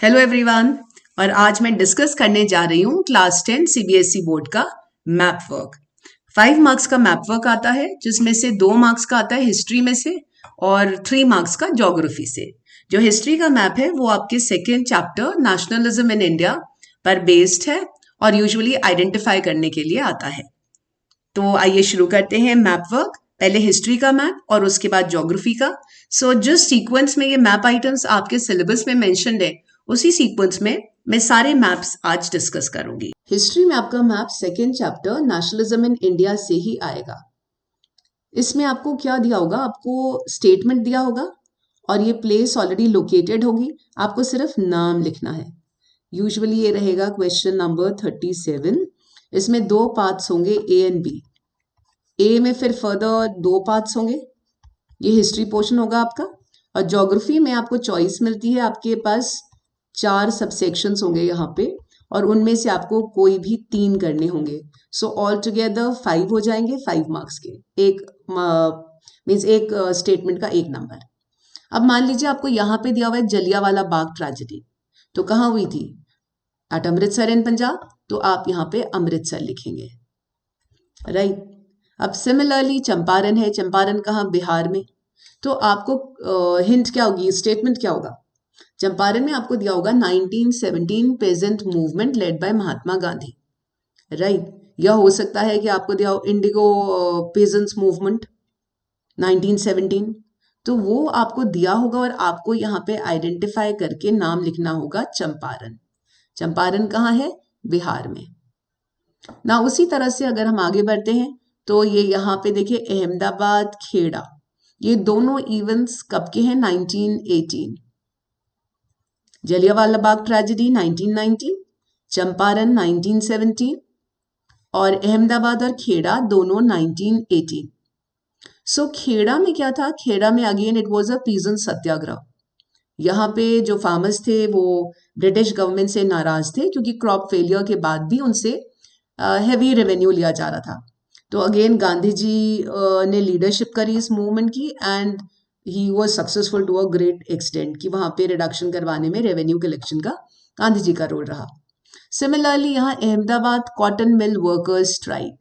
Hello everyone. और आज मैं डिस्कस करने जा रही हूँ क्लास 10 सीबीएसई बोर्ड का मैप वर्क। 5 मार्क्स का मैप वर्क आता है, जिसमें से 2 मार्क्स का आता है हिस्ट्री में से और 3 मार्क्स का ज्योग्राफी से। जो हिस्ट्री का मैप है वो आपके second chapter nationalism in India पर बेस्ड है और यूजुअली आइडेंटिफाई करने के लिए आता है। तो आइए शुरू करते हैं मैप वर्क। पहले हिस्ट्री का मैप और उसके बाद ज्योग्राफी का। जिस सीक्वेंस में ये मैप आइटम्स आपके सिलेबस में मेंशन्ड है, उसी सीक्वेंस में मैं सारे मैप्स आज डिस्कस करूंगी। हिस्ट्री में आपका map second chapter nationalism in India से ही आएगा। इसमें आपको क्या दिया होगा? आपको स्टेटमेंट दिया होगा और ये प्लेस ऑलरेडी लोकेटेड होगी। आपको सिर्फ नाम लिखना है। यूजुअली ये रहेगा क्वेश्चन नंबर 37। इसमें 2 पार्ट्स होंगे, ए एंड बी। ए में फिर फर्दर 2 पार्ट्स होंगे। ये हिस्ट्री पोर्शन होगा आपका। और ज्योग्राफी में आपको चॉइस मिलती है, आपके पास 4 सबसेक्शंस होंगे यहाँ पे, और उनमें से आपको कोई भी 3 करने होंगे। ऑल टुगेदर 5 हो जाएंगे 5 मार्क्स के। एक मीन्स एक स्टेटमेंट का एक नंबर। अब मान लीजिए आपको यहाँ पे दिया हुआ है जलियांवाला बाग ट्रेजेडी, तो कहाँ हुई थी? एट अमृतसर इन पंजाब। तो आप यहाँ पे अमृतसर लिखेंगे, राइट। अब सिमिलरली चंपारण है, चंपारण कहाँ? बिहार में। तो आपको हिंट क्या होगी, स्टेटमेंट क्या होगा? चंपारण में आपको दिया होगा 1917 peasant movement led by Mahatma Gandhi, right. यह हो सकता है कि आपको दिया हो इंडिगो पेजेंट्स मूवमेंट 1917। तो वो आपको दिया होगा और आपको यहाँ पे आइडेंटिफाई करके नाम लिखना होगा चंपारण। चंपारण कहाँ है? बिहार में ना। उसी तरह से अगर हम आगे बढ़ते हैं तो ये यहाँ पे देखिए अहमदाबाद, खेड़ा, ये दोनों इवेंट्स कब के हैं? 1918। जलियांवाला बाग ट्रेजेडी 1919, चंपारण 1917 और अहमदाबाद और खेड़ा दोनों 1918। खेड़ा में क्या था? खेड़ा में again it was a peasant satyagraha. यहाँ पे जो फार्मर्स थे वो ब्रिटिश गवर्नमेंट से नाराज थे, क्योंकि क्रॉप फेलियर के बाद भी उनसे हैवी रेवेन्यू लिया जा रहा था। तो अगेन गांधी जी ने लीडरशिप करी इस मूवमेंट की, and he was successful to a great extent कि वहाँ पे रिडक्शन करवाने में रेवेन्यू कलेक्शन का गांधी जी का रोल रहा। सिमिलरली यहाँ Ahmedabad cotton mill workers strike.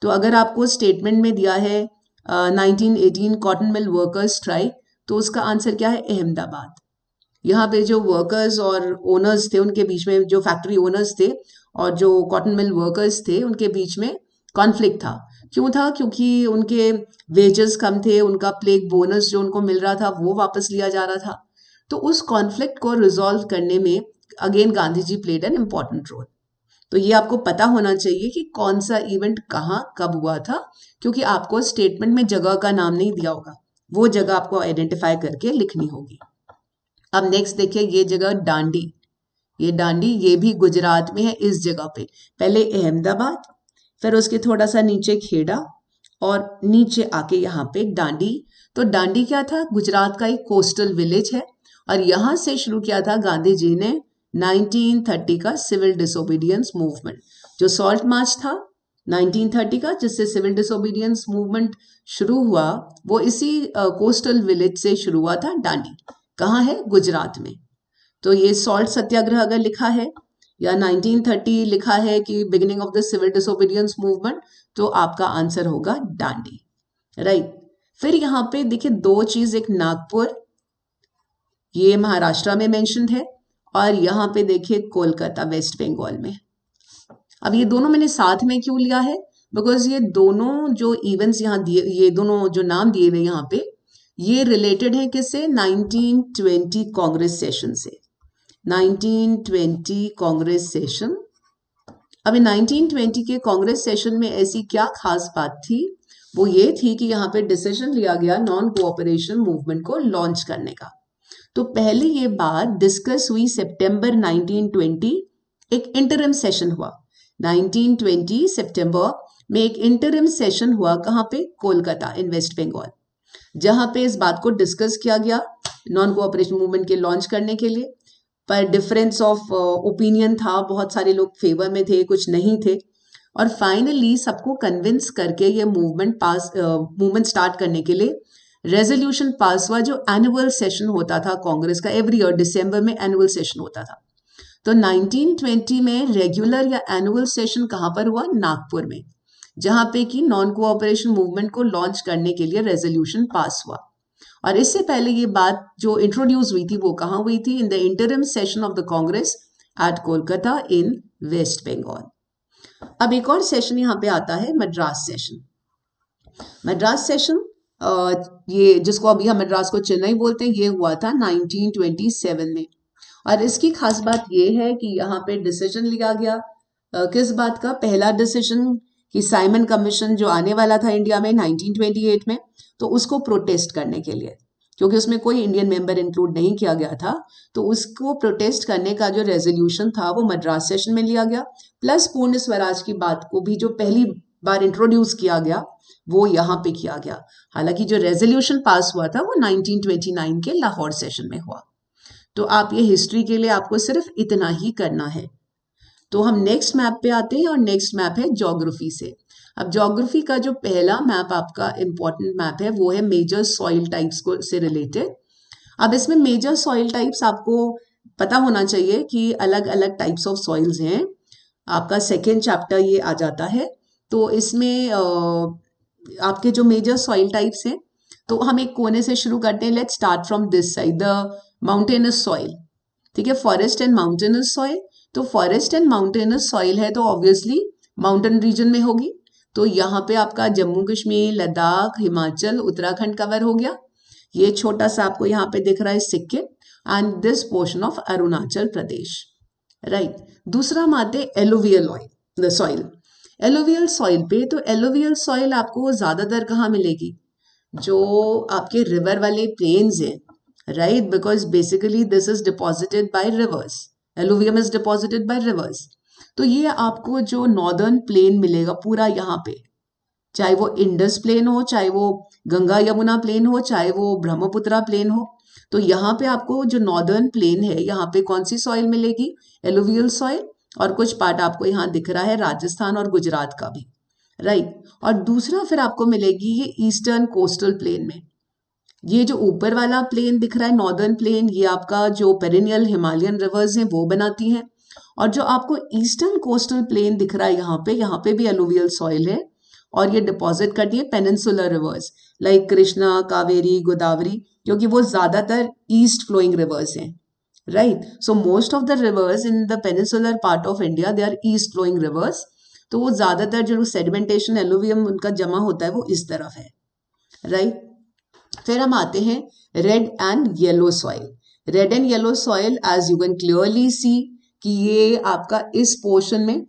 तो अगर आपको स्टेटमेंट में दिया है 1918 कॉटन मिल वर्कर्स स्ट्राइक, तो उसका आंसर क्या है? अहमदाबाद। यहाँ पे जो वर्कर्स और ओनर्स थे उनके बीच में, जो फैक्ट्री ओनर्स थे और जो कॉटन मिल वर्कर्स थे, उनके बीच में कॉन्फ्लिक्ट था। क्यों था? क्योंकि उनके वेजेस कम थे, उनका प्लेग बोनस जो उनको मिल रहा था वो वापस लिया जा रहा था। तो उस कॉन्फ्लिक्ट को रिजॉल्व करने में again Gandhi ji played an important role. तो ये आपको पता होना चाहिए कि कौन सा इवेंट कहाँ कब हुआ था, क्योंकि आपको स्टेटमेंट में जगह का नाम नहीं दिया होगा, वो जगह आपको आइडेंटिफाई करके लिखनी होगी। अब नेक्स्ट देखिए, ये जगह डांडी, ये डांडी ये भी गुजरात में है। इस जगह पे पहले अहमदाबाद, फिर उसके थोड़ा सा नीचे खेड़ा और नीचे आके यहाँ पे डांडी। तो डांडी क्या था? गुजरात का एक कोस्टल विलेज है, और यहाँ से शुरू किया था गांधी जी ने 1930 का सिविल डिसोबीडियंस मूवमेंट। जो सॉल्ट मार्च था 1930 का, जिससे सिविल डिसोबीडियंस मूवमेंट शुरू हुआ, वो इसी कोस्टल विलेज से शुरू हुआ था। डांडी कहाँ है? गुजरात में। तो ये सॉल्ट सत्याग्रह अगर लिखा है या 1930 लिखा है कि beginning of the civil disobedience movement, तो आपका आंसर होगा डांडी, राइट। फिर यहाँ पे देखिए 2 चीज, एक नागपुर, ये महाराष्ट्र में मेंशन्ड है, और यहाँ पे देखिए कोलकाता वेस्ट बंगाल में। अब ये दोनों मैंने साथ में क्यों लिया है? बिकॉज ये दोनों जो इवेंट्स यहाँ दिए, ये दोनों जो नाम दिए हुए यहाँ पे, ये रिलेटेड है किससे? 1920 कांग्रेस सेशन से। 1920 कांग्रेस सेशन। अब 1920 के कांग्रेस सेशन में ऐसी क्या खास बात थी? वो ये थी कि यहाँ पे डिसीजन लिया गया नॉन कोऑपरेशन मूवमेंट को लॉन्च करने का। तो पहले ये बात डिस्कस हुई सितंबर 1920, एक इंटरिम सेशन हुआ 1920 सितंबर में। एक इंटरिम सेशन हुआ कहाँ पे? कोलकाता इन वेस्ट बंगाल, जहां पे इस बात को डिस्कस किया गया नॉन कोऑपरेशन मूवमेंट के लॉन्च करने के लिए। पर डिफरेंस ऑफ ओपिनियन था, बहुत सारे लोग फेवर में थे, कुछ नहीं थे, और फाइनली सबको कन्विंस करके ये मूवमेंट स्टार्ट करने के लिए रेजोल्यूशन पास हुआ जो एनुअल सेशन होता था कांग्रेस का, एवरी ईयर दिसंबर में एनुअल सेशन होता था। तो 1920 में रेगुलर या एनुअल सेशन कहाँ पर हुआ? नागपुर में, जहाँ पे कि नॉन कोऑपरेशन मूवमेंट को लॉन्च करने के लिए रेजोल्यूशन पास हुआ। और इससे पहले ये बात जो इंट्रोड्यूस हुई थी वो कहाँ हुई थी? In the interim session of the Congress at Kolkata in West Bengal. अब एक और सेशन यहाँ पे आता है, मद्रास सेशन। मद्रास सेशन ये जिसको अभी हम मद्रास को चेन्नई बोलते हैं, ये हुआ था 1927 में। और इसकी खास बात ये है कि यहाँ पे डिसीजन लिया गया किस बात का? पहला डिसीजन कि साइमन कमीशन जो आने वाला था इंडिया में 1928 में, तो उसको प्रोटेस्ट करने के लिए, क्योंकि उसमें कोई इंडियन मेंबर इंक्लूड नहीं किया गया था, तो उसको प्रोटेस्ट करने का जो रेजोल्यूशन था वो मद्रास सेशन में लिया गया। प्लस पूर्ण स्वराज की बात को भी जो पहली बार इंट्रोड्यूस किया गया वो यहाँ पे किया गया। हालांकि जो रेजोल्यूशन पास हुआ था वो 1929 के लाहौर सेशन में हुआ। तो आप ये हिस्ट्री के लिए आपको सिर्फ इतना ही करना है। तो हम नेक्स्ट मैप पे आते हैं और नेक्स्ट मैप है ज्योग्राफी से। अब ज्योग्राफी का जो पहला मैप आपका इंपॉर्टेंट मैप है वो है मेजर सॉइल टाइप्स को से रिलेटेड। अब इसमें मेजर सॉइल टाइप्स आपको पता होना चाहिए कि अलग अलग टाइप्स ऑफ सॉइल्स हैं। आपका सेकेंड चैप्टर ये आ जाता है। तो इसमें आपके जो मेजर सॉइल टाइप्स हैं, तो हम एक कोने से शुरू करते हैं। Let's start from this side, the mountainous soil. ठीक है, फॉरेस्ट एंड माउंटेनस सॉइल। तो फॉरेस्ट एंड माउंटेनस सॉइल है तो ऑब्वियसली माउंटेन रीजन में होगी। तो यहाँ पे आपका जम्मू कश्मीर, लद्दाख, हिमाचल, उत्तराखंड कवर हो गया। ये छोटा सा आपको यहाँ पे दिख रहा है Sikkim, and this portion of Arunachal Pradesh, right. दूसरा हम आते हैं alluvial oil soil. Alluvial soil पे, तो एलुवियल सॉइल आपको ज्यादातर कहाँ मिलेगी? जो आपके रिवर वाले प्लेन्स हैं, right? Because basically this is deposited by rivers. Alluvium is deposited by rivers. तो ये आपको जो नॉर्दर्न प्लेन मिलेगा पूरा यहाँ पे, चाहे वो इंडस प्लेन हो, चाहे वो गंगा यमुना प्लेन हो, चाहे वो ब्रह्मपुत्रा प्लेन हो, तो यहाँ पे आपको जो नॉर्दर्न प्लेन है यहाँ पे कौन सी सॉइल मिलेगी? Alluvial soil. और कुछ पार्ट आपको यहाँ दिख रहा है राजस्थान और गुजरात का भी, राइट। और दूसरा फिर आपको मिलेगी ये ईस्टर्न कोस्टल प्लेन में। ये जो ऊपर वाला प्लेन दिख रहा है नॉर्दर्न प्लेन, ये आपका जो पेरिनियल हिमालयन रिवर्स हैं वो बनाती हैं। और जो आपको ईस्टर्न कोस्टल प्लेन दिख रहा है यहाँ पे भी एलुवियल सॉइल है, और ये डिपॉजिट करती है peninsular rivers like Krishna, Kaveri, Godavari, क्योंकि वो ज्यादातर ईस्ट फ्लोइंग रिवर्स हैं, right. So most of the rivers in the peninsular part of India they are east flowing rivers. तो वो ज्यादातर जो सेडिमेंटेशन एलुवियम उनका जमा होता है वो इस तरफ है, राइट। फिर हम आते हैं red and yellow soil. Red and yellow soil as you can clearly see कि ये आपका इस पोर्शन में,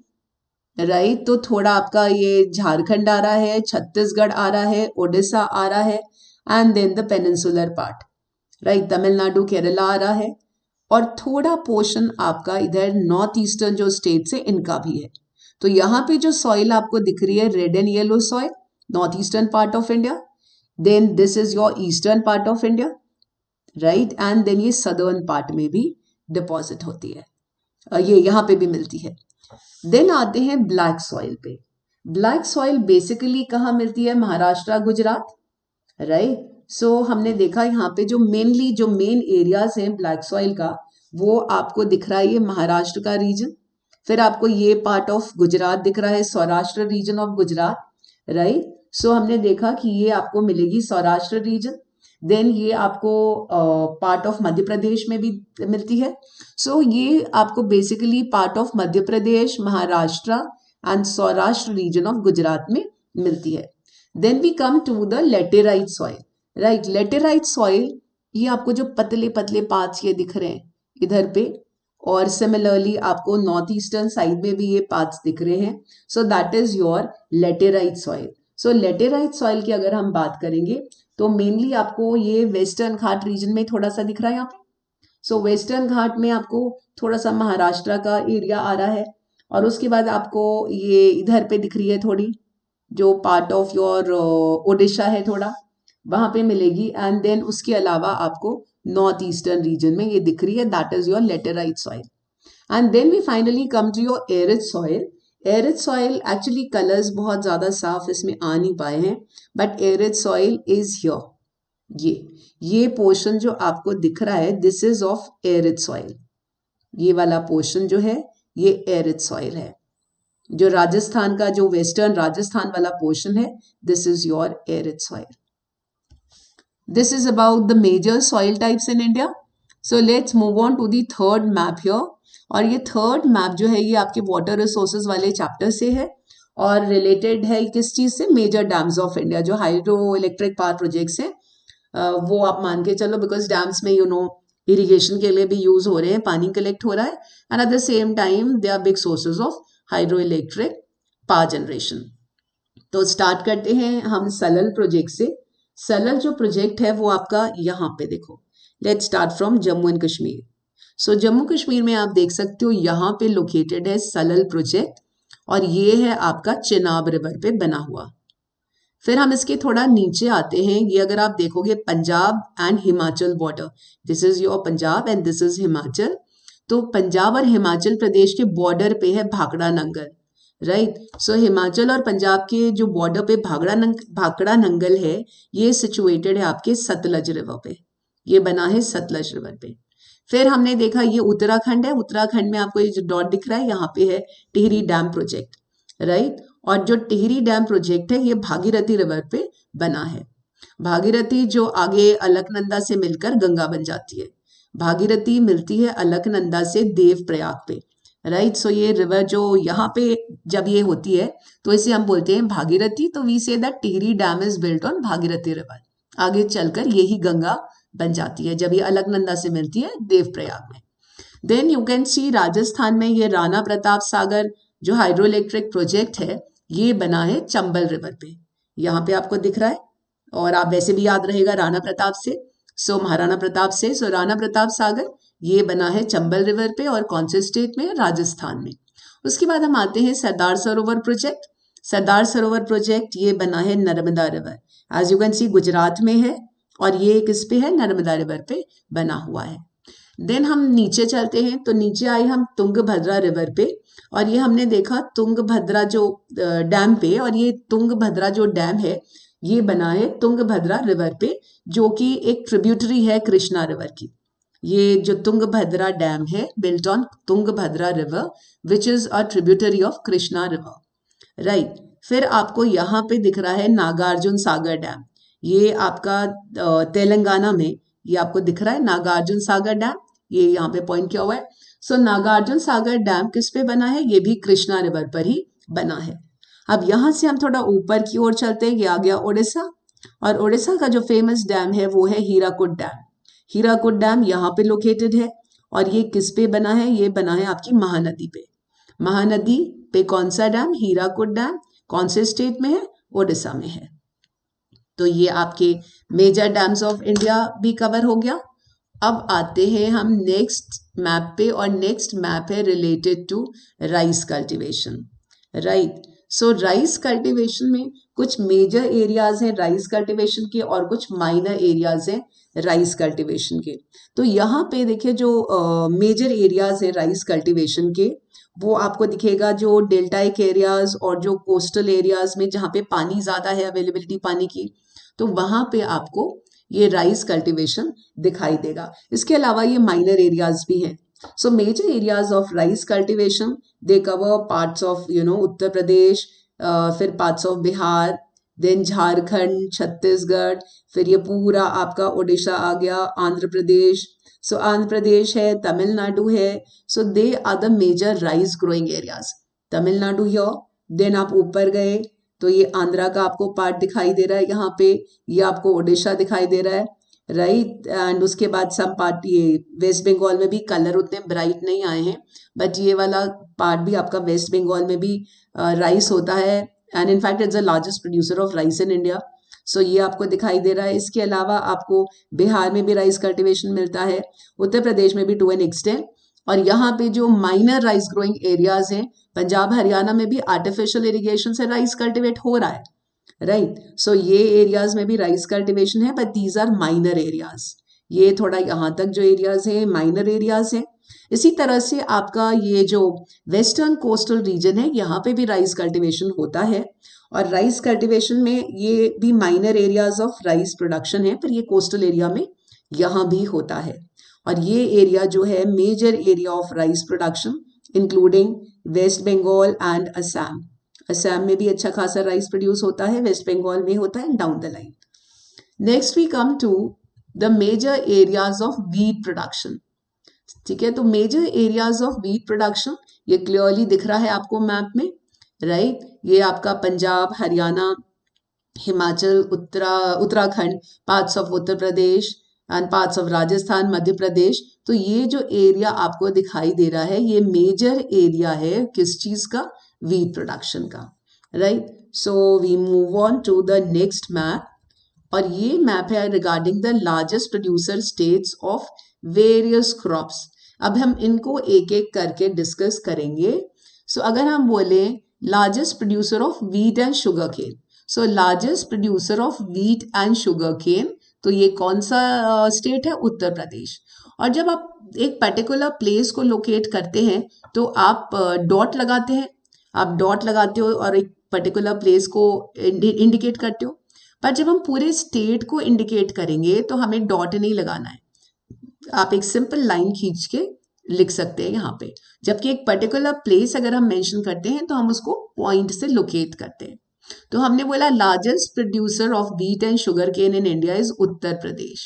राइट, तो थोड़ा आपका ये झारखंड आ रहा है, छत्तीसगढ़ आ रहा है, ओडिशा आ रहा है, and then the peninsular part, right, Tamil Nadu, Kerala आ रहा है, और थोड़ा पोर्शन आपका इधर नॉर्थ ईस्टर्न जो स्टेट्स है इनका भी है। तो यहाँ पे जो सॉइल आपको दिख रही है red and yellow soil, north eastern part of India, then this is your eastern part of India, right, and then ये southern part में भी deposit होती है, ये यहाँ पे भी मिलती है। then आते हैं black soil पे। black soil basically कहाँ मिलती है? महाराष्ट्र, गुजरात, right। so हमने देखा यहाँ पे जो मेनली जो मेन एरियाज हैं black soil का, वो आपको दिख रहा है ये महाराष्ट्र का रीजन, फिर आपको ये पार्ट ऑफ गुजरात दिख रहा है, Saurashtra region of Gujarat, right. So हमने देखा कि ये आपको मिलेगी सौराष्ट्र रीजन। देन ये आपको पार्ट ऑफ मध्य प्रदेश में भी मिलती है। सो ये आपको basically part of Madhya Pradesh, Maharashtra and Saurashtra region of Gujarat में मिलती है। Then we come to the laterite soil, right. Laterite soil, ये आपको जो पतले पतले पार्ट्स ये दिख रहे हैं इधर पे, और सिमिलरली आपको नॉर्थ ईस्टर्न साइड में भी ये पार्ट्स दिख रहे हैं। So that is your laterite soil. So laterite soil की अगर हम बात करेंगे तो मेनली आपको ये वेस्टर्न घाट रीजन में थोड़ा सा दिख रहा है यहाँ पे। सो वेस्टर्न घाट में आपको थोड़ा सा महाराष्ट्र का एरिया आ रहा है, और उसके बाद आपको ये इधर पे दिख रही है थोड़ी जो पार्ट ऑफ योर ओडिशा है थोड़ा, वहां पे मिलेगी। एंड देन उसके अलावा आपको नॉर्थ ईस्टर्न रीजन में ये दिख रही है, that is your laterite soil. And then we finally come to your arid soil. Arid soil actually colours बहुत ज्यादा साफ इसमें आ नहीं पाए हैं, but arid soil is here, ये पोर्शन जो आपको दिख रहा है, this is of arid soil. ये वाला पोर्शन जो है ये एरिड सॉइल है। जो राजस्थान का जो वेस्टर्न राजस्थान वाला पोर्शन है, this is your arid soil. This is about the major soil types in India. So let's move on to the third map here. और ये थर्ड मैप जो है ये आपके वाटर रिसोर्सेज वाले चैप्टर से है और रिलेटेड है किस चीज से, मेजर डैम्स ऑफ इंडिया, जो हाइड्रो इलेक्ट्रिक पावर प्रोजेक्ट्स है वो आप मान के चलो, बिकॉज डैम्स में इरिगेशन के लिए भी यूज हो रहे हैं, पानी कलेक्ट हो रहा है, and at the same time they are big sources of hydro electric power generation. तो स्टार्ट करते हैं हम सलल प्रोजेक्ट से। सलल जो प्रोजेक्ट है वो आपका यहाँ पे देखो, let's start from Jammu and Kashmir. So Jammu Kashmir में आप देख सकते हो यहाँ पे लोकेटेड है सलल प्रोजेक्ट और ये है आपका चिनाब रिवर पे बना हुआ। फिर हम इसके थोड़ा नीचे आते हैं, ये अगर आप देखोगे Punjab and Himachal border, this is your Punjab and this is Himachal. तो पंजाब और हिमाचल प्रदेश के बॉर्डर पे है भाखड़ा नंगल, राइट। सो हिमाचल और पंजाब के जो बॉर्डर पे भाखड़ा नंगल है, ये सिचुएटेड है आपके सतलज रिवर पे, ये बना है सतलज रिवर पे। फिर हमने देखा ये उत्तराखंड है, उत्तराखंड में आपको ये जो डॉट दिख रहा है यहाँ पे है टिहरी डैम प्रोजेक्ट, राइट। और जो टिहरी डैम प्रोजेक्ट है ये भागीरथी रिवर पे बना है। भागीरथी जो आगे अलकनंदा से मिलकर गंगा बन जाती है, भागीरथी मिलती है अलकनंदा से देवप्रयाग पे, राइट। सो ये रिवर जो यहाँ पे जब ये होती है तो इसे हम बोलते हैं भागीरथी। तो we say that Tehri dam is built on Bhagirathi river. आगे चलकर यही गंगा बन जाती है जब ये अलकनंदा से मिलती है देवप्रयाग में। Then you can see Rajasthan में ये राणा प्रताप सागर जो हाइड्रो इलेक्ट्रिक प्रोजेक्ट है ये बना है चंबल रिवर पे, यहाँ पे आपको दिख रहा है। और आप वैसे भी याद रहेगा राणा प्रताप से, सो महाराणा प्रताप से, सो राणा प्रताप सागर ये बना है चंबल रिवर पे और कौन से स्टेट में, राजस्थान में। उसके बाद हम आते हैं सरदार सरोवर प्रोजेक्ट। सरदार सरोवर प्रोजेक्ट ये बना है Narmada river, as you can see Gujarat में है और ये किस पे है, नर्मदा रिवर पे बना हुआ है। देन हम नीचे चलते हैं, तो नीचे आए हम तुंगभद्रा रिवर पे और ये हमने देखा तुंगभद्रा जो डैम पे, और ये तुंगभद्रा जो डैम है ये बना है तुंगभद्रा रिवर पे, जो कि एक ट्रिब्यूटरी है कृष्णा रिवर की। ये जो तुंगभद्रा डैम है built on Tungabhadra river which is a tributary of Krishna river, right. फिर आपको यहाँ पे दिख रहा है नागार्जुन सागर डैम, ये आपका तेलंगाना में ये आपको दिख रहा है नागार्जुन सागर डैम, ये यहाँ पे पॉइंट किया हुआ है। सो नागार्जुन सागर डैम किस पे बना है, ये भी कृष्णा रिवर पर ही बना है। अब यहाँ से हम थोड़ा ऊपर की ओर चलते हैं, ये आ गया उड़ीसा, और उड़ीसा का जो फेमस डैम है वो है हीराकुड डैम। हीराकुड डैम यहाँ पे लोकेटेड है और ये किस पे बना है, ये बना है आपकी महानदी पे। महानदी पे कौन सा डैम, हीराकुड डैम, कौन से स्टेट में है, उड़ीसा में है। तो ये आपके मेजर डैम्स ऑफ इंडिया भी कवर हो गया। अब आते हैं हम नेक्स्ट मैप पे, और नेक्स्ट मैप है related to rice cultivation, right. So rice cultivation में कुछ मेजर एरियाज हैं राइस कल्टीवेशन के और कुछ माइनर एरियाज हैं राइस कल्टीवेशन के। तो यहाँ पे देखिए जो मेजर एरियाज हैं राइस कल्टीवेशन के, वो आपको दिखेगा जो डेल्टाइक एरियाज और जो कोस्टल एरियाज में जहाँ पे पानी ज़्यादा है, अवेलेबिलिटी पानी की, तो वहाँ पे आपको ये राइस कल्टीवेशन दिखाई देगा। इसके अलावा ये माइनर एरियाज भी हैं। So major areas of rice cultivation they cover parts of Uttar Pradesh, फिर parts of Bihar, then Jharkhand, Chhattisgarh, फिर ये पूरा आपका उड़ीसा आ गया, आंध्र प्रदेश। सो आंध्र प्रदेश है, तमिलनाडु है। So they are the major rice growing areas. Tamil Nadu here, then आप ऊपर गए तो ये आंध्रा का आपको पार्ट दिखाई दे रहा है यहाँ पे, ये आपको उड़ीसा दिखाई दे रहा है, राइट। एंड उसके बाद सब पार्ट ये वेस्ट बंगाल में भी कलर उतने ब्राइट नहीं आए हैं, बट ये वाला पार्ट भी आपका वेस्ट बंगाल में भी राइस होता है, and in fact it's the largest producer of rice in India. So ये आपको दिखाई दे रहा है। इसके अलावा आपको बिहार में भी राइस कल्टीवेशन मिलता है, उत्तर प्रदेश में भी टू एन एक्सटेंट, और यहाँ पे जो माइनर राइस ग्रोइंग एरियाज हैं पंजाब हरियाणा में भी आर्टिफिशियल इरिगेशन से राइस कल्टीवेट हो रहा है, राइट। सो ये एरियाज में भी राइस कल्टीवेशन है, but these are minor areas. ये थोड़ा यहाँ तक जो एरियाज हैं माइनर एरियाज हैं। इसी तरह से आपका ये जो वेस्टर्न कोस्टल रीजन है, यहाँ पे भी राइस कल्टीवेशन होता है, और राइस कल्टीवेशन में ये भी minor areas of rice production है, पर ये कोस्टल एरिया में यहाँ भी होता है। और ये एरिया जो है major area of rice production including West Bengal and Assam. Assam में भी अच्छा खासा राइस प्रोड्यूस होता है, वेस्ट बंगाल में होता है, down the line. Next we come to the major areas of wheat production. ठीक है, तो major areas of wheat production ये क्लियरली दिख रहा है आपको मैप में, राइट? ये आपका Punjab, Haryana, Himachal, Uttarakhand, parts of Uttar Pradesh and parts of Rajasthan, Madhya Pradesh. तो ये जो एरिया आपको दिखाई दे रहा है ये मेजर एरिया है किस चीज का? वीट प्रोडक्शन का, right? So we move on to the next map, और ये मैप है regarding the largest producer states of various crops. अब हम इनको एक एक करके डिस्कस करेंगे। सो अगर हम बोले largest producer of wheat and sugar cane, so largest producer of wheat and sugar cane, तो ये कौन सा स्टेट है? उत्तर प्रदेश। और जब आप एक पर्टिकुलर प्लेस को लोकेट करते हैं तो आप डॉट लगाते हैं, आप डॉट लगाते हो और एक पर्टिकुलर प्लेस को इंडिकेट करते हो। पर जब हम पूरे स्टेट को इंडिकेट करेंगे तो हमें डॉट नहीं लगाना है, आप एक सिंपल लाइन खींच के लिख सकते हैं यहाँ पे। जबकि एक पर्टिकुलर प्लेस अगर हम मेंशन करते हैं तो हम उसको पॉइंट से लोकेट करते हैं। तो हमने बोला largest producer of wheat and sugar cane in India is Uttar Pradesh,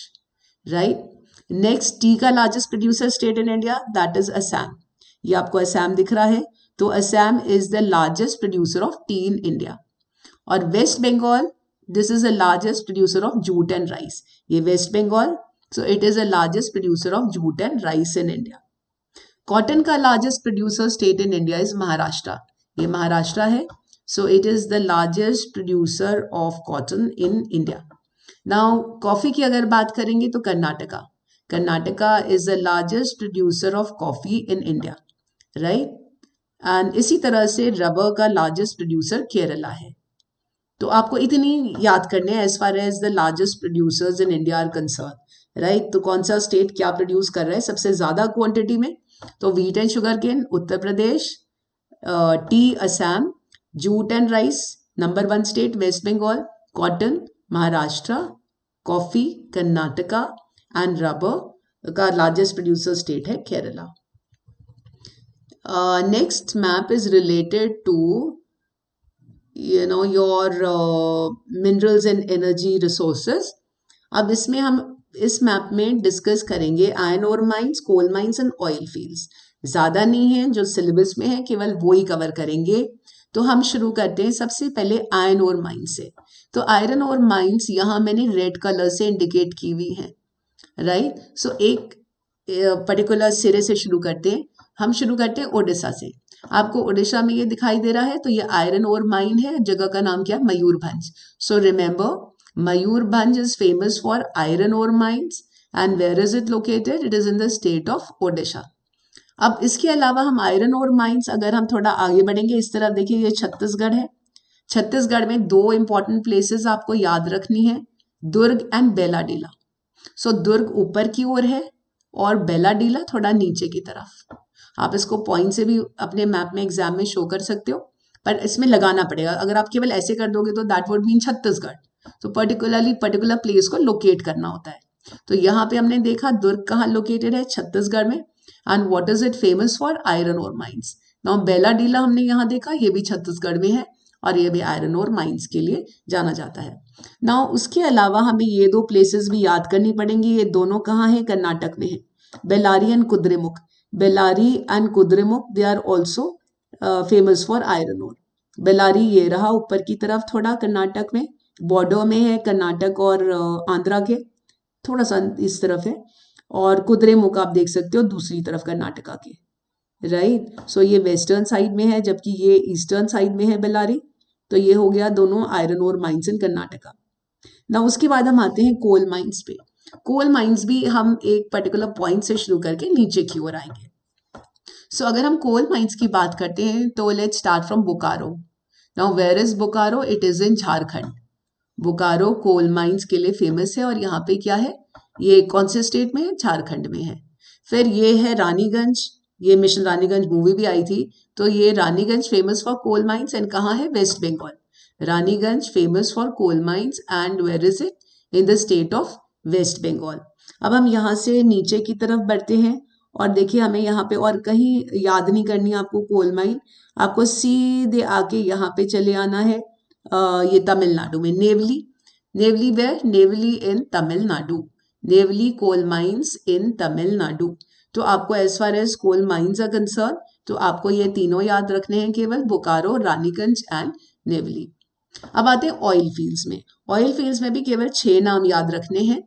right? Next, tea का largest producer state in India, that is Assam. ये आपको असम दिख रहा है, तो Assam is the largest producer of tea in India. और West Bengal, this is the largest producer of jute and rice, ये West Bengal, so it is the largest producer of jute and rice in India. Cotton का largest producer state in India is Maharashtra, ये महाराष्ट्र है, so it is the largest producer of cotton in India. Now coffee की अगर बात करेंगे तो Karnataka, Karnataka is the largest producer of coffee in India, right? And इसी तरह से रबर का largest producer केरला है। तो आपको इतनी याद करने हैं as far as the largest producers in India are concerned, right? तो कौन सा स्टेट क्या प्रोड्यूस कर रहा है सबसे ज्यादा क्वांटिटी में? तो wheat and sugar cane Uttar Pradesh, tea Assam, jute and rice number 1 state West Bengal, cotton Maharashtra, coffee Karnataka and rubber का लार्जेस्ट प्रोड्यूसर स्टेट है Kerala. Next map is related to your minerals and energy resources. अब इसमें हम इस मैप में डिस्कस करेंगे iron ore mines, coal mines and oil fields. ज़्यादा नहीं है, जो सिलेबस में है केवल वो ही कवर करेंगे। तो हम शुरू करते हैं सबसे पहले आयरन ओर माइंस से। तो आयरन ओर माइंस यहाँ मैंने रेड कलर से इंडिकेट की हुई हैं, राइट? सो एक पर्टिकुलर सिरे से शुरू करते हैं। हम शुरू करते हैं ओडिशा से। आपको ओडिशा में ये दिखाई दे रहा है, तो ये आयरन ओर माइन है, जगह का नाम क्या है? Mayurbhanj. So remember, Mayurbhanj is famous for iron ore mines, and where is it located? It is in the state of Odisha. अब इसके अलावा हम आयरन ओर माइंस, अगर हम थोड़ा आगे बढ़ेंगे इस तरफ, देखिए ये छत्तीसगढ़ है। छत्तीसगढ़ में 2 इंपॉर्टेंट प्लेसेस आपको याद रखनी है, दुर्ग एंड बेलाडीला। सो दुर्ग ऊपर की ओर है और बेलाडीला थोड़ा नीचे की तरफ। आप इसको पॉइंट से भी अपने मैप में एग्जाम में शो कर सकते हो, पर इसमें लगाना पड़ेगा। अगर आप केवल ऐसे कर दोगे तो दैट वुड मीन छत्तीसगढ़। तो पर्टिकुलर प्लेस को लोकेट करना होता है। तो यहाँ पे हमने देखा दुर्ग कहाँ लोकेटेड है? छत्तीसगढ़ में। And what is it famous for? Iron ore mines. Now Bailadila हमने यहाँ देखा, ये भी छत्तीसगढ़ में है और ये भी आयरन ओर माइंस के लिए जाना जाता है। नाउ उसके अलावा हमें ये 2 प्लेसेस भी याद करनी पड़ेंगी। ये दोनों कहाँ है? कर्नाटक में है, Bellary and Kudremukh. Bellary and Kudremukh they are also famous for iron ore. Bellary ये रहा ऊपर की तरफ थोड़ा कर्नाटक में, बॉर्डर में है कर्नाटक और आंध्रा के, थोड़ा सा इस तरफ है। और कुद्रेमुख आप देख सकते हो दूसरी तरफ कर्नाटका के, राइट? सो ये वेस्टर्न साइड में है जबकि ये ईस्टर्न साइड में है बेलारी। तो ये हो गया दोनों iron ore mines in Karnataka. ना उसके बाद हम आते हैं कोल माइंस पे। कोल माइंस भी हम एक पर्टिकुलर पॉइंट से शुरू करके नीचे की ओर आएंगे। सो अगर हम कोल माइंस की बात करते हैं तो let's start from Bokaro. Now where is Bokaro? It is in Jharkhand. Bokaro coal mines के लिए फेमस है और यहाँ पे क्या है? ये कौन से स्टेट में है? झारखंड में है। फिर ये है रानीगंज, ये मिशन रानीगंज मूवी भी आई थी, तो ये Raniganj famous for coal mines and कहाँ है, West Bengal. Raniganj famous for coal mines and where is it, in the state of West Bengal. अब हम यहाँ से नीचे की तरफ बढ़ते हैं और देखिए हमें यहाँ पे और कहीं याद नहीं करनी आपको कोल माइन, आपको सीधे आके यहाँ पे चले आना है ये तमिलनाडु में, Neyveli. Neyveli where, Neyveli in Tamil Nadu, Neyveli coal mines in Tamil Nadu. तो आपको as far as coal mines are concerned, तो आपको ये तीनों याद रखने हैं केवल, बोकारो, रानीगंज एंड नेवली। अब आते हैं ऑयल फील्ड्स में। ऑयल फील्ड्स में भी केवल 6 नाम याद रखने हैं।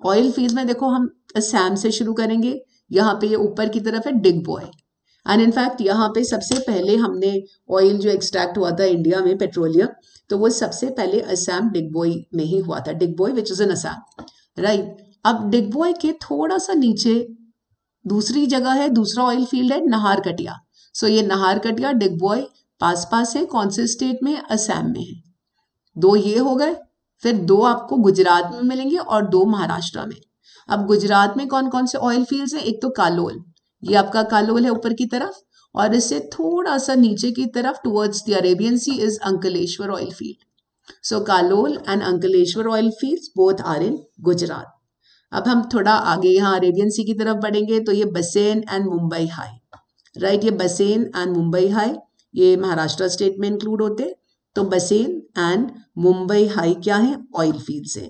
ऑयल फील्ड्स में देखो हम असम से शुरू करेंगे, यहाँ पे ये ऊपर की तरफ है डिग बॉय, एंड इनफैक्ट यहाँ पे सबसे पहले हमने ऑयल जो एक्सट्रैक्ट हुआ था इंडिया में, पेट्रोलियम, तो वो सबसे पहले असम डिग बॉय में ही हुआ था, Digboi which is in Assam, right. अब डिग बॉय के थोड़ा सा नीचे दूसरी जगह है, दूसरा ऑयल फील्ड है नाहरकटिया। सो ये नाहरकटिया डिग बॉय पास पास है, कौन से स्टेट में है, असम में है। 2 ये हो गए, फिर 2 आपको गुजरात में मिलेंगे और 2 महाराष्ट्र में। अब गुजरात में कौन कौन से ऑयल फील्ड्स हैं, एक तो कालोल, ये आपका कालोल है ऊपर की तरफ, और इससे थोड़ा सा नीचे की तरफ towards the Arabian sea is Ankleshwar oil field. So Kalol and Ankleshwar oil fields both are in Gujarat. अब हम थोड़ा आगे यहाँ अरेबियन सी की तरफ बढ़ेंगे, तो ये बसेन एंड मुंबई हाई, राइट, ये बसेन एंड मुंबई हाई ये महाराष्ट्र स्टेट में इंक्लूड होते। तो बसेन एंड मुंबई हाई क्या है, ऑयल फील्ड्स है।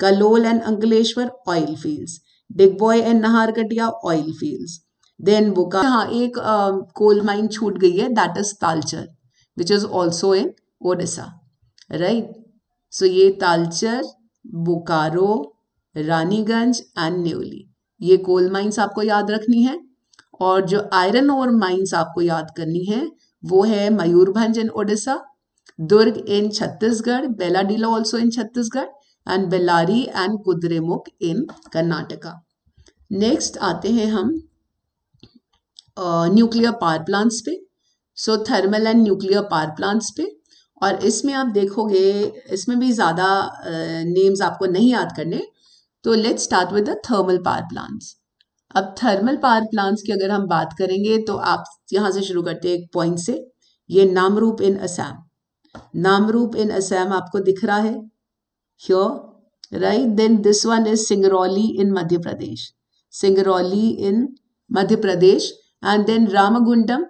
Kalol and Ankleshwar oil fields, Digboi and Naharkatiya oil fields. Then Bokaro, हाँ एक कोल माइन छूट गई है, that is Talcher which is also in Odisha, right. So ये तालचर, बोकारो, रानीगंज एंड नेवली, ये कोल माइंस आपको याद रखनी है। और जो आयरन ओर माइंस आपको याद करनी है वो है Mayurbhanj in Odisha, Durg in Chhattisgarh, Bailadila also in Chhattisgarh, and Bellary and Kudremukh in Karnataka. Next आते हैं हम न्यूक्लियर पावर प्लांट्स पे। So thermal and nuclear power plants पे, और इसमें आप देखोगे इसमें भी ज़्यादा नेम्स आपको नहीं याद करने। तो let's start with the thermal power plants. अब थर्मल पावर प्लांट्स की अगर हम बात करेंगे तो आप यहाँ से शुरू करते हैं एक पॉइंट से, ये नामरूप इन असम, नामरूप इन असम आपको दिख रहा है here, right? Then this one is Singrauli in Madhya Pradesh, Singrauli in Madhya Pradesh, and then Ramagundam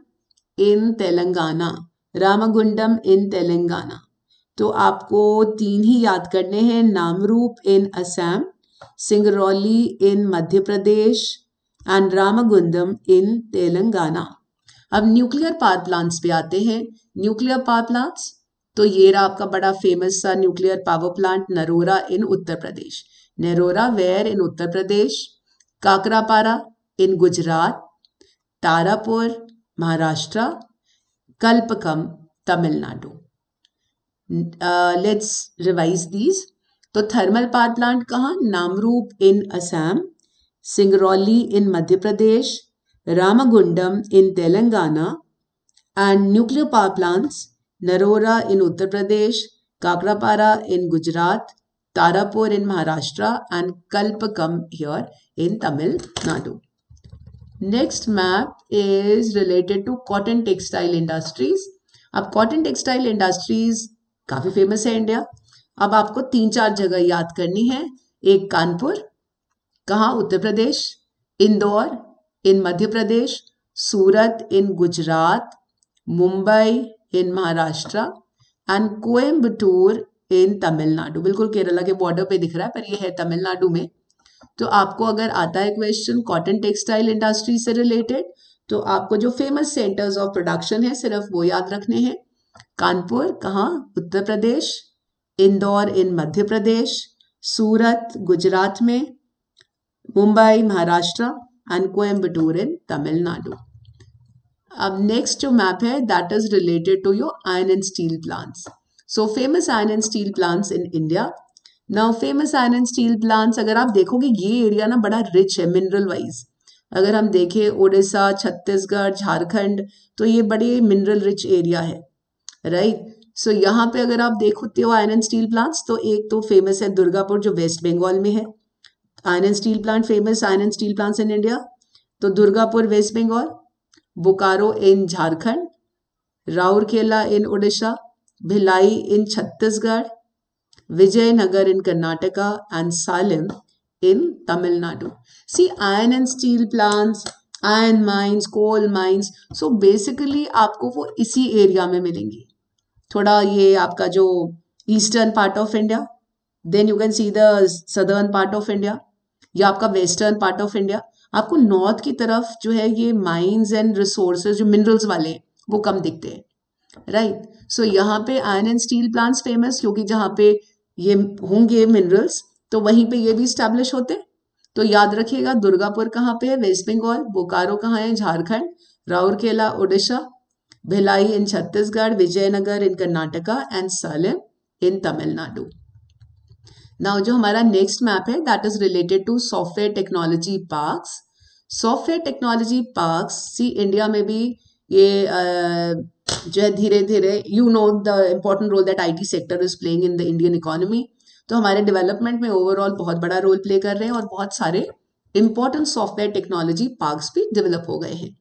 in Telangana, Ramagundam in Telangana। तो आपको 3 ही याद करने हैं, Namrup in Assam, Singrauli in Madhya Pradesh and Ramagundam in Telangana. अब न्यूक्लियर पावर प्लांट्स पे आते हैं। न्यूक्लियर पावर प्लांट्स, तो ये रहा आपका बड़ा फेमस सा nuclear power plant Narora in Uttar Pradesh, Narora where in Uttar Pradesh, Kakrapar in Gujarat, Tarapur Maharashtra, Kalpakkam Tamil Nadu. Let's revise these. तो थर्मल पावर प्लांट कहाँ, Namrup in Assam, Singrauli in Madhya Pradesh, Ramagundam in Telangana, and nuclear power plants Narora in Uttar Pradesh, Kakrapar in Gujarat, Tarapur in Maharashtra and Kalpakkam here in Tamil Nadu. Next map is related to cotton textile industries. अब cotton textile industries काफी famous है India. अब आपको 3-4 जगह याद करनी है, एक कानपुर, कहाँ, उत्तर प्रदेश, इंदौर इन मध्य प्रदेश, सूरत इन गुजरात, मुंबई इन महाराष्ट्र एंड कोयम्बटूर इन तमिलनाडु। बिल्कुल केरला के बॉर्डर पे दिख रहा है पर ये है तमिलनाडु में। तो आपको अगर आता है क्वेश्चन कॉटन टेक्सटाइल इंडस्ट्री से रिलेटेड, तो आपको जो फेमस सेंटर्स ऑफ प्रोडक्शन है सिर्फ वो याद रखने हैं। कानपुर कहाँ, उत्तर प्रदेश, इंदौर इन मध्य प्रदेश, सूरत गुजरात में, मुंबई महाराष्ट्र एंड कोयम्बटूर इन तमिलनाडु। अब नेक्स्ट जो मैप है that is related to your iron and steel plants. So famous iron and steel plants in India. Now famous iron and steel plants अगर आप देखोगे ये एरिया ना बड़ा रिच है मिनरल वाइज। अगर हम देखें उड़ीसा, छत्तीसगढ़, झारखंड, तो ये बड़े मिनरल रिच एरिया है, राइट। सो यहाँ पे अगर आप देखते हो आयरन एंड स्टील प्लांट्स, तो एक तो फेमस है दुर्गापुर जो वेस्ट बंगाल में है, iron and steel plant, famous iron and steel plants in India. तो Durgapur West Bengal, Bokaro in Jharkhand, Rourkela in Orissa, Bhilai in Chhattisgarh, Vijayanagar in Karnataka, and Salem in Tamil Nadu. See, iron and steel plants, iron mines, coal mines. So basically आपको वो इसी area में मिलेंगी. थोड़ा ये आपका जो eastern part of India, then you can see the southern part of India, या आपका वेस्टर्न पार्ट ऑफ इंडिया. आपको नॉर्थ की तरफ जो है ये माइंस एंड रिसोर्सेज जो मिनरल्स वाले हैं वो कम दिखते हैं, राइट. सो यहाँ पे iron and steel plants famous, क्योंकि जहाँ पे ये होंगे मिनरल्स तो वहीं पे ये भी स्टैब्लिश होते. तो याद रखिएगा दुर्गापुर कहाँ पे है, वेस्ट बंगाल, बोकारो कहाँ है, Jharkhand, Rourkela Orissa, Bhilai in Chhattisgarh, Vijayanagar in Karnataka and Salem in Tamil Nadu. Now जो हमारा नेक्स्ट मैप है that is related to software technology parks. Software technology parks, see India में भी ये जो है धीरे धीरे you know the important role that IT sector is playing in the Indian economy. तो हमारे डेवलपमेंट में ओवरऑल बहुत बड़ा रोल प्ले कर रहे हैं और बहुत सारे इंपॉर्टेंट सॉफ्टवेयर टेक्नोलॉजी पार्क्स भी डेवलप हो गए हैं.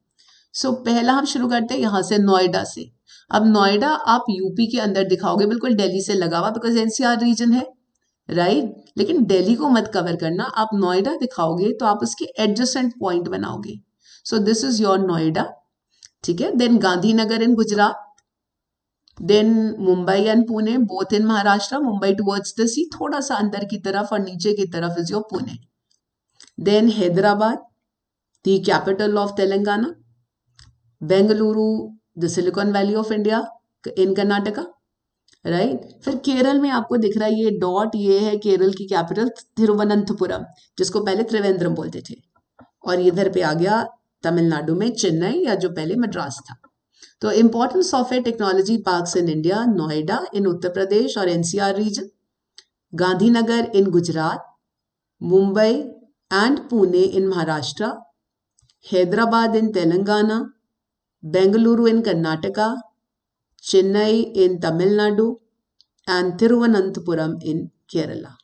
सो पहला हम शुरू करते हैं यहाँ से, नोएडा से. अब नोएडा आप यूपी के अंदर दिखाओगे, बिल्कुल दिल्ली से लगा हुआ, बिकॉज एनसीआर रीजन है, राइट. लेकिन दिल्ली को मत कवर करना, आप नोएडा दिखाओगे तो आप उसके एडजेसेंट पॉइंट बनाओगे. So this is your Noida, ठीक है. Then Gandhinagar in Gujarat, then Mumbai and Pune both in Maharashtra. Mumbai towards the sea, थोड़ा सा अंदर की तरफ और नीचे की तरफ is your Pune. Then Hyderabad, the capital of Telangana. Bengaluru, the Silicon Valley of India in Karnataka, right. फिर केरल में आपको दिख रहा है ये डॉट, ये है केरल की कैपिटल तिरुवनंतपुरम, जिसको पहले त्रिवेंद्रम बोलते थे. और इधर पे आ गया तमिलनाडु में चेन्नई, या जो पहले मद्रास था. तो important software technology parks in India, Noida in Uttar Pradesh और NCR region, Gandhinagar in Gujarat, Mumbai and Pune in Maharashtra, Hyderabad in Telangana, Bengaluru in Karnataka, Chennai in Tamil Nadu and Thiruvananthapuram in Kerala.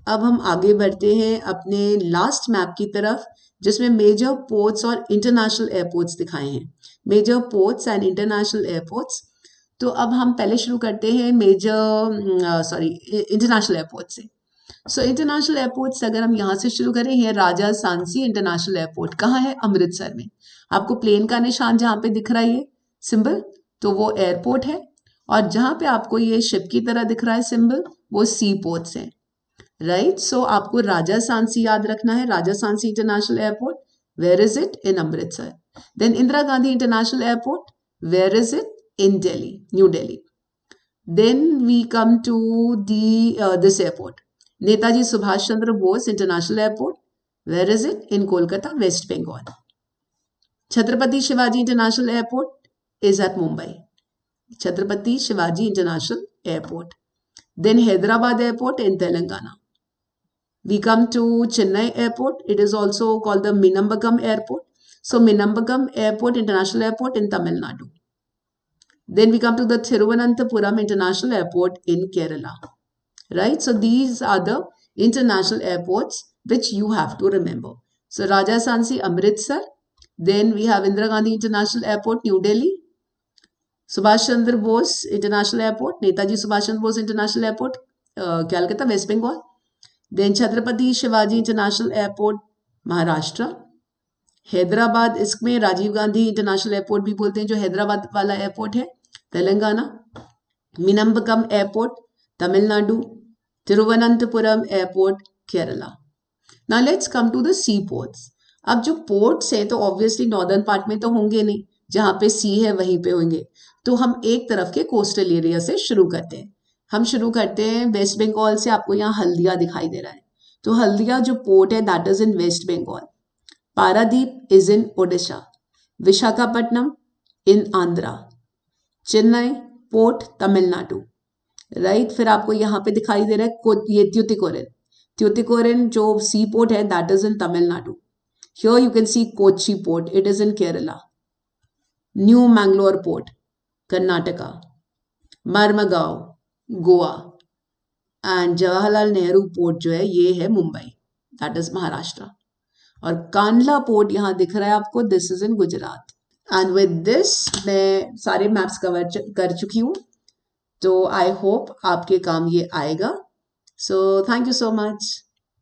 अब हम आगे बढ़ते हैं अपने लास्ट मैप की तरफ, जिसमें मेजर पोर्ट्स और इंटरनेशनल एयरपोर्ट्स दिखाए हैं. Major ports and international airports. तो अब हम पहले शुरू करते हैं इंटरनेशनल एयरपोर्ट से. सो इंटरनेशनल एयरपोर्ट्स अगर हम यहाँ से शुरू करें, ये राजा सांसी इंटरनेशनल एयरपोर्ट कहाँ है, अमृतसर में. आपको प्लेन का निशान जहाँ पे दिख रहा है ये सिंबल, तो वो एयरपोर्ट है. और जहाँ पे आपको ये शिप की तरह दिख रहा है सिंबल, वो सी पोर्ट्स हैं, राइट. सो आपको राजा सांसी याद रखना है, Raja Sansi International Airport. Where is it, in Amritsar. Then Indira Gandhi International Airport, where is it, in Delhi, New Delhi. Then we come to this airport, Netaji Subhash Chandra Bose International Airport, where is it, in Kolkata, West Bengal. Chhatrapati Shivaji International Airport is at Mumbai, Chhatrapati Shivaji International Airport. Then Hyderabad Airport in Telangana. We come to Chennai Airport. It is also called the Minambagam Airport. So Minambagam Airport, International Airport in Tamil Nadu. Then we come to the Thiruvananthapuram International Airport in Kerala. Right? So these are the international airports which you have to remember. So Raja Sansi, Amritsar. Then we have Indira Gandhi International Airport, New Delhi. Subhash Chandra Bose International Airport, Netaji Subhash Chandra Bose International Airport, Calcutta, West Bengal. Then Chhatrapati Shivaji International Airport, Maharashtra. Hyderabad, इसमें Rajiv Gandhi International airport भी बोलते हैं, जो हैदराबाद वाला airport है, Telangana. Meenambakkam airport, Tamil Nadu. Thiruvananthapuram airport, Kerala. Now let's come to the sea ports. अब जो ports हैं तो ऑब्वियसली नॉर्दर्न पार्ट में तो होंगे नहीं, जहाँ पे सी है वहीं पे होंगे. तो हम एक तरफ के कोस्टल एरिया से शुरू करते हैं. हम शुरू करते हैं वेस्ट बंगाल से. आपको यहाँ हल्दिया दिखाई दे रहा है, तो हल्दिया जो पोर्ट है that is in West Bengal. Paradip is in Odisha. Visakhapatnam in Andhra. Chennai port, Tamil Nadu, right. फिर आपको यहाँ पे दिखाई दे रहा है ये ट्यूटिकोरिन. ट्यूटिकोरिन जो सी पोर्ट है that is in Tamil Nadu. Here you can see Kochi port, it is in Kerala. New Mangalore port, Karnataka. Marmagao, Goa. And Jawaharlal Nehru port जो है ये है मुंबई, दैट इज महाराष्ट्र. और कांडला पोर्ट यहाँ दिख रहा है आपको, this is in Gujarat. And with this मैं सारे मैप्स कवर कर चुकी हूँ, तो आई होप आपके काम ये आएगा। So thank you so much.